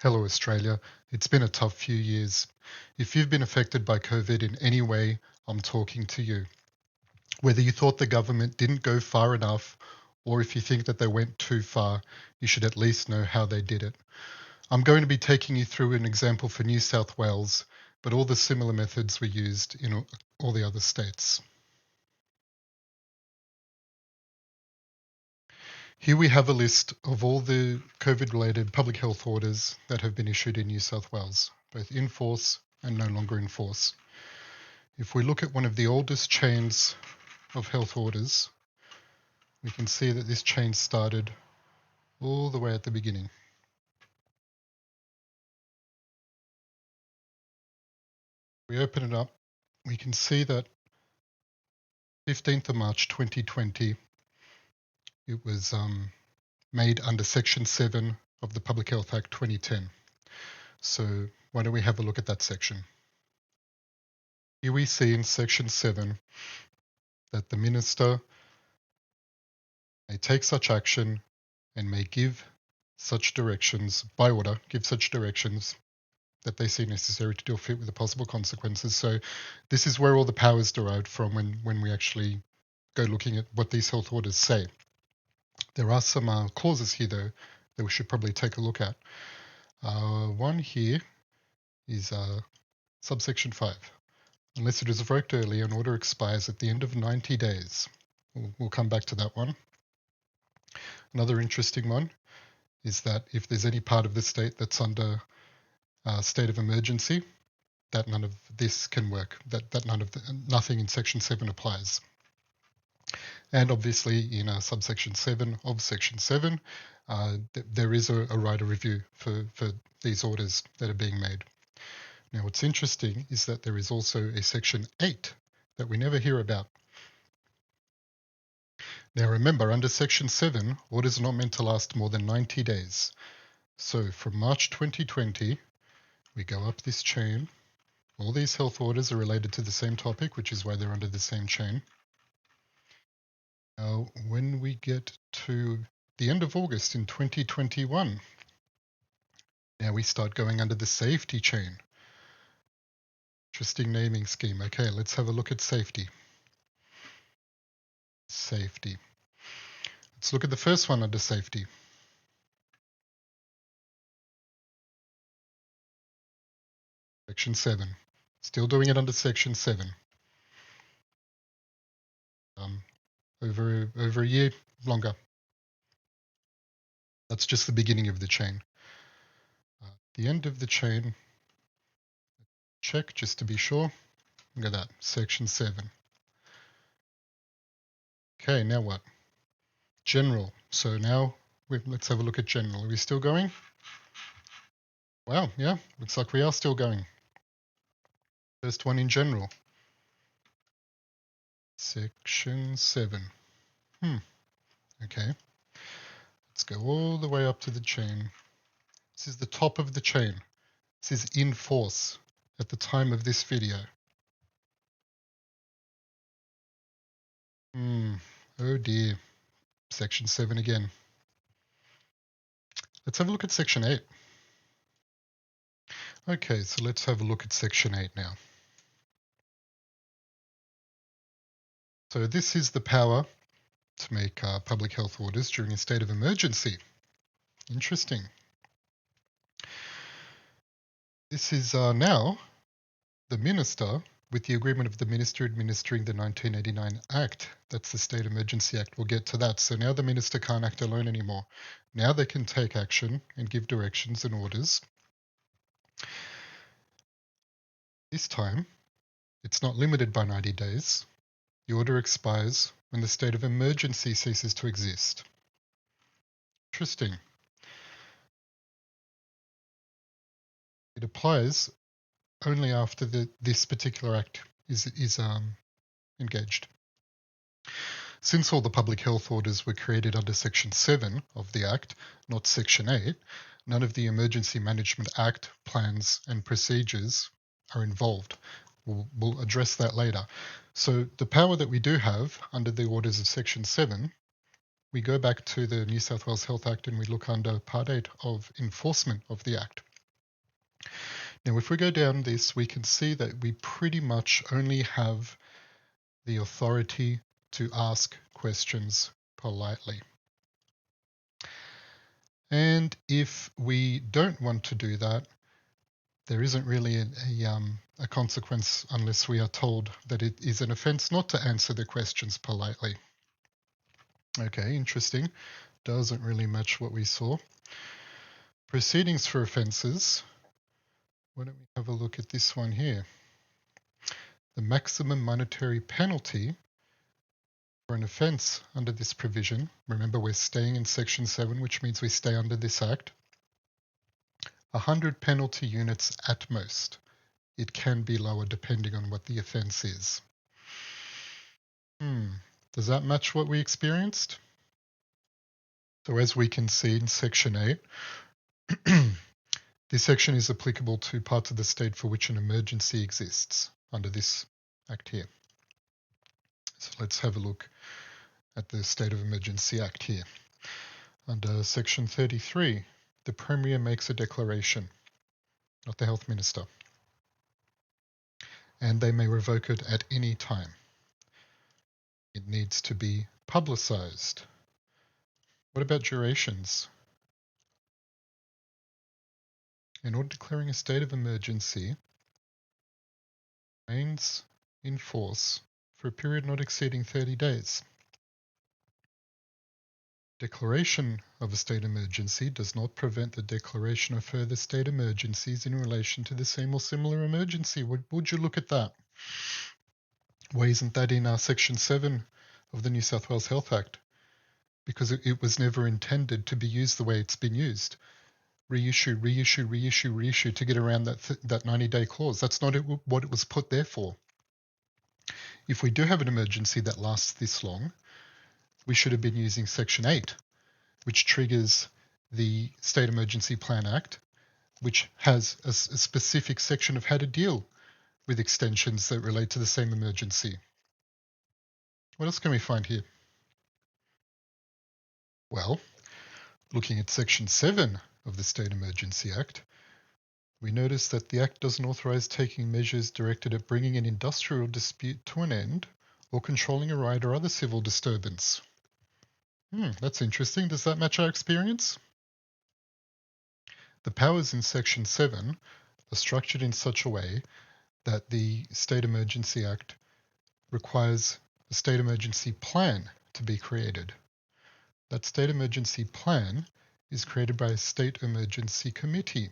Hello Australia, it's been a tough few years. If you've been affected by COVID in any way, I'm talking to you. Whether you thought the government didn't go far enough, or if you think that they went too far, you should at least know how they did it. I'm going to be taking you through an example for New South Wales, but all the similar methods were used in all the other states. Here we have a list of all the COVID-related public health orders that have been issued in New South Wales, both in force and no longer in force. If we look at one of the oldest chains of health orders, we can see that this chain started all the way at the beginning. We open it up, we can see that 15th of March 2020, it was made under Section 7 of the Public Health Act 2010. So why don't we have a look at that section? Here we see in Section 7 that the Minister may take such action and may give such directions, by order, give such directions that they see necessary to deal fit with the possible consequences. So this is where all the power is derived from when we actually go looking at what these health orders say. There are some clauses here, though, that we should probably take a look at. One here is subsection 5. Unless it is revoked early, an order expires at the end of 90 days. We'll come back to that one. Another interesting one is that if there's any part of the state that's under state of emergency, that none of this can work, that nothing in Section 7 applies. And obviously in subsection 7 of Section 7, there is a right of review for these orders that are being made. Now what's interesting is that there is also a Section 8 that we never hear about. Now remember, under Section 7, orders are not meant to last more than 90 days. So from March 2020, we go up this chain. All these health orders are related to the same topic, which is why they're under the same chain. Now, when we get to the end of August in 2021, now we start going under the safety chain. Interesting naming scheme. Okay, let's have a look at safety. Safety. Let's look at the first one under safety. Section 7. Still doing it under Section 7. Over a year longer. That's just the beginning of the chain. The end of the chain, check just to be sure. Look at that, Section 7. Okay, now what? General. So now let's have a look at general. Are we still going? Wow, yeah, looks like we are still going. First one in general. Section 7. Okay. Let's go all the way up to the chain. This is the top of the chain. This is in force at the time of this video. Oh dear. Section 7 again. Let's have a look at Section 8. Okay, so let's have a look at Section 8 now. So this is the power to make public health orders during a state of emergency. Interesting. This is now the Minister, with the agreement of the Minister administering the 1989 Act. That's the State Emergency Act. We'll get to that. So now the Minister can't act alone anymore. Now they can take action and give directions and orders. This time, it's not limited by 90 days. The order expires when the state of emergency ceases to exist. Interesting. It applies only after this particular act is engaged. Since all the public health orders were created under Section 7 of the Act, not Section 8, none of the Emergency Management Act plans and procedures are involved. We'll address that later. So the power that we do have under the orders of Section 7, we go back to the New South Wales Health Act and we look under Part 8 of enforcement of the Act. Now, if we go down this, we can see that we pretty much only have the authority to ask questions politely. And if we don't want to do that, there isn't really a consequence unless we are told that it is an offence not to answer the questions politely. Okay, interesting. Doesn't really match what we saw. Proceedings for offences. Why don't we have a look at this one here? The maximum monetary penalty for an offence under this provision, remember we're staying in Section 7, which means we stay under this Act, 100 penalty units at most. It can be lower depending on what the offence is. Does that match what we experienced? So as we can see in Section 8, this section is applicable to parts of the state for which an emergency exists under this Act here. So let's have a look at the State of Emergency Act here. Under Section 33, the Premier makes a declaration, not the Health Minister, and they may revoke it at any time. It needs to be publicised. What about durations? In order declaring a state of emergency, remains in force for a period not exceeding 30 days. Declaration of a state emergency does not prevent the declaration of further state emergencies in relation to the same or similar emergency. Would you look at that? Why isn't that in Section 7 of the New South Wales Health Act? Because it was never intended to be used the way it's been used. Reissue, reissue, reissue, reissue to get around that 90-day clause. That's not what it was put there for. If we do have an emergency that lasts this long, we should have been using Section 8, which triggers the State Emergency Plan Act, which has a specific section of how to deal with extensions that relate to the same emergency. What else can we find here? Well, looking at Section 7 of the State Emergency Act, we notice that the Act doesn't authorise taking measures directed at bringing an industrial dispute to an end or controlling a riot or other civil disturbance. That's interesting. Does that match our experience? The powers in Section 7 are structured in such a way that the State Emergency Act requires a state emergency plan to be created. That state emergency plan is created by a state emergency committee.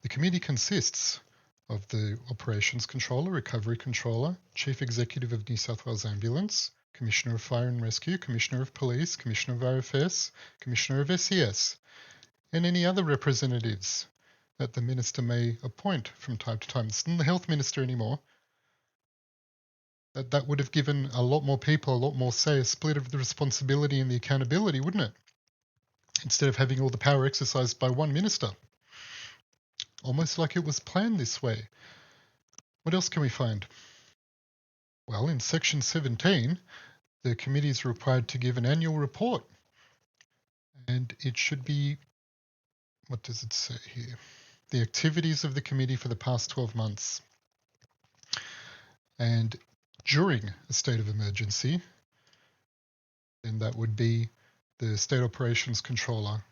The committee consists of the Operations Controller, Recovery Controller, Chief Executive of New South Wales Ambulance, Commissioner of Fire and Rescue, Commissioner of Police, Commissioner of RFS, Commissioner of SES, and any other representatives that the Minister may appoint from time to time. It's not the Health Minister anymore. That would have given a lot more people a lot more say, a split of the responsibility and the accountability, wouldn't it? Instead of having all the power exercised by one minister. Almost like it was planned this way. What else can we find? Well, in Section 17, the committee is required to give an annual report. And it should be, what does it say here? The activities of the committee for the past 12 months. And during a state of emergency, then that would be the State Operations Controller,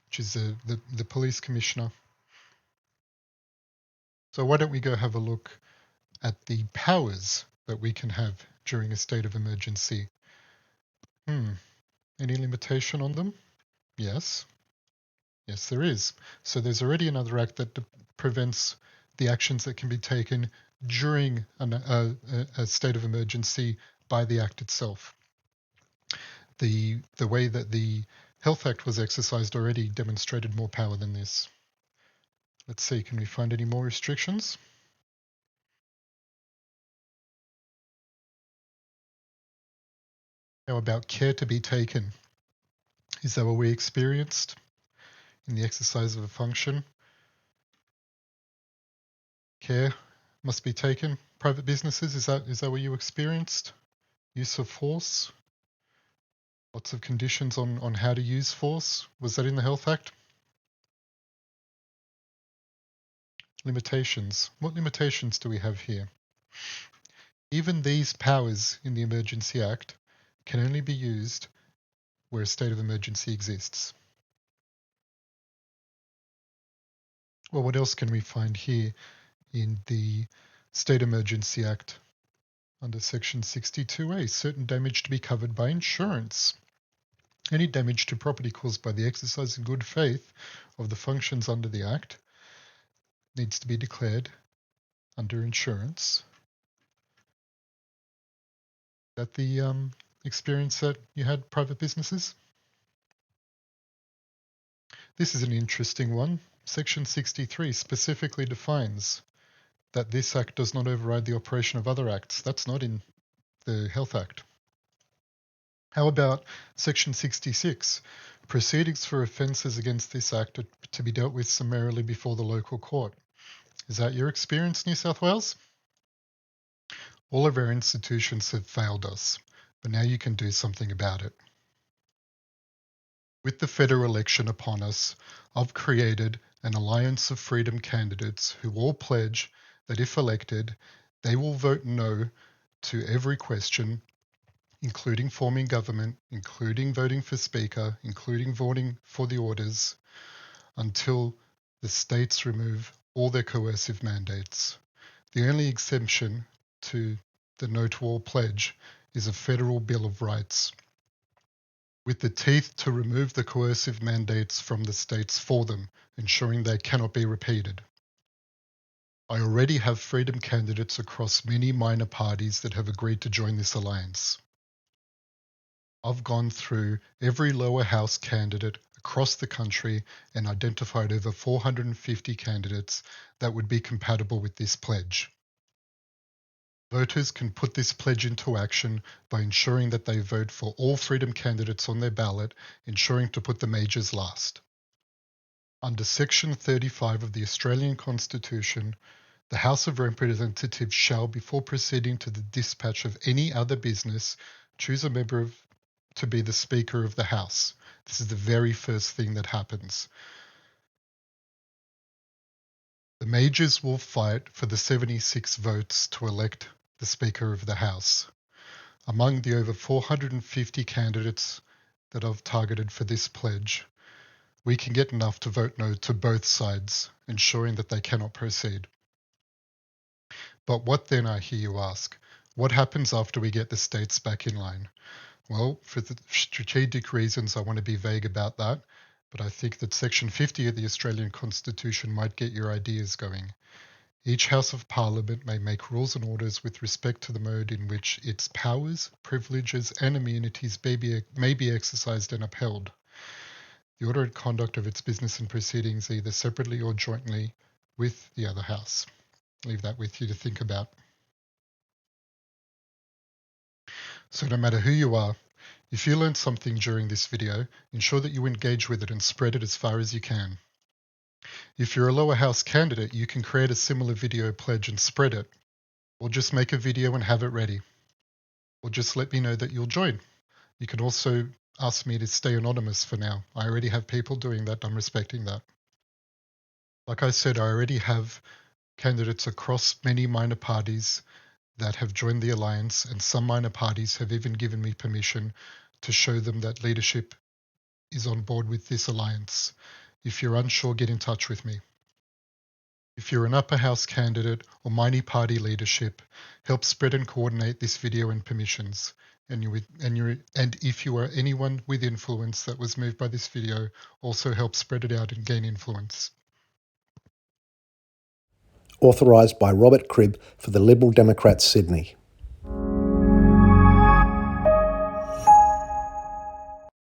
which is the Police Commissioner. So why don't we go have a look at the powers that we can have during a state of emergency? Any limitation on them? Yes. Yes, there is. So there's already another act that prevents the actions that can be taken during a state of emergency by the act itself. The way that the Health Act was exercised already demonstrated more power than this. Let's see, can we find any more restrictions? How about care to be taken? Is that what we experienced in the exercise of a function? Care must be taken. Private businesses, is that what you experienced? Use of force? Lots of conditions on how to use force. Was that in the Health Act? limitations. What limitations do we have here? Even these powers in the Emergency Act can only be used where a state of emergency exists. Well, what else can we find here in the State Emergency Act under Section 62A? Certain damage to be covered by insurance. Any damage to property caused by the exercise in good faith of the functions under the Act needs to be declared under insurance. Is that the experience that you had, private businesses? This is an interesting one. Section 63 specifically defines that this Act does not override the operation of other acts. That's not in the Health Act. How about Section 66? Proceedings for offences against this Act are to be dealt with summarily before the local court. Is that your experience, New South Wales? All of our institutions have failed us, but now you can do something about it. With the federal election upon us, I've created an alliance of freedom candidates who all pledge that if elected, they will vote no to every question, including forming government, including voting for Speaker, including voting for the orders, until the states remove all their coercive mandates. The only exemption to the No to All pledge is a federal Bill of Rights, with the teeth to remove the coercive mandates from the states for them, ensuring they cannot be repeated. I already have freedom candidates across many minor parties that have agreed to join this alliance. I've gone through every lower house candidate across the country and identified over 450 candidates that would be compatible with this pledge. Voters can put this pledge into action by ensuring that they vote for all freedom candidates on their ballot, ensuring to put the majors last. Under Section 35 of the Australian Constitution, the House of Representatives shall, before proceeding to the dispatch of any other business, choose a member to be the Speaker of the House. This is the very first thing that happens. The majors will fight for the 76 votes to elect the Speaker of the House. Among the over 450 candidates that I've targeted for this pledge, we can get enough to vote no to both sides, ensuring that they cannot proceed. But what then, I hear you ask? What happens after we get the states back in line? Well, for the strategic reasons, I want to be vague about that, but I think that Section 50 of the Australian Constitution might get your ideas going. Each House of Parliament may make rules and orders with respect to the mode in which its powers, privileges, and immunities may be exercised and upheld. The order and conduct of its business and proceedings, either separately or jointly with the other House. Leave that with you to think about. So no matter who you are, if you learned something during this video, ensure that you engage with it and spread it as far as you can. If you're a lower house candidate, you can create a similar video pledge and spread it, or just make a video and have it ready, or just let me know that you'll join. You can also ask me to stay anonymous for now. I already have people doing that. I'm respecting that. Like I said, I already have candidates across many minor parties that have joined the alliance, and some minor parties have even given me permission to show them that leadership is on board with this alliance. If you're unsure, get in touch with me. If you're an upper house candidate or minor party leadership, help spread and coordinate this video and permissions. And if you are anyone with influence that was moved by this video, also help spread it out and gain influence. Authorised by Robert Cribb for the Liberal Democrats, Sydney.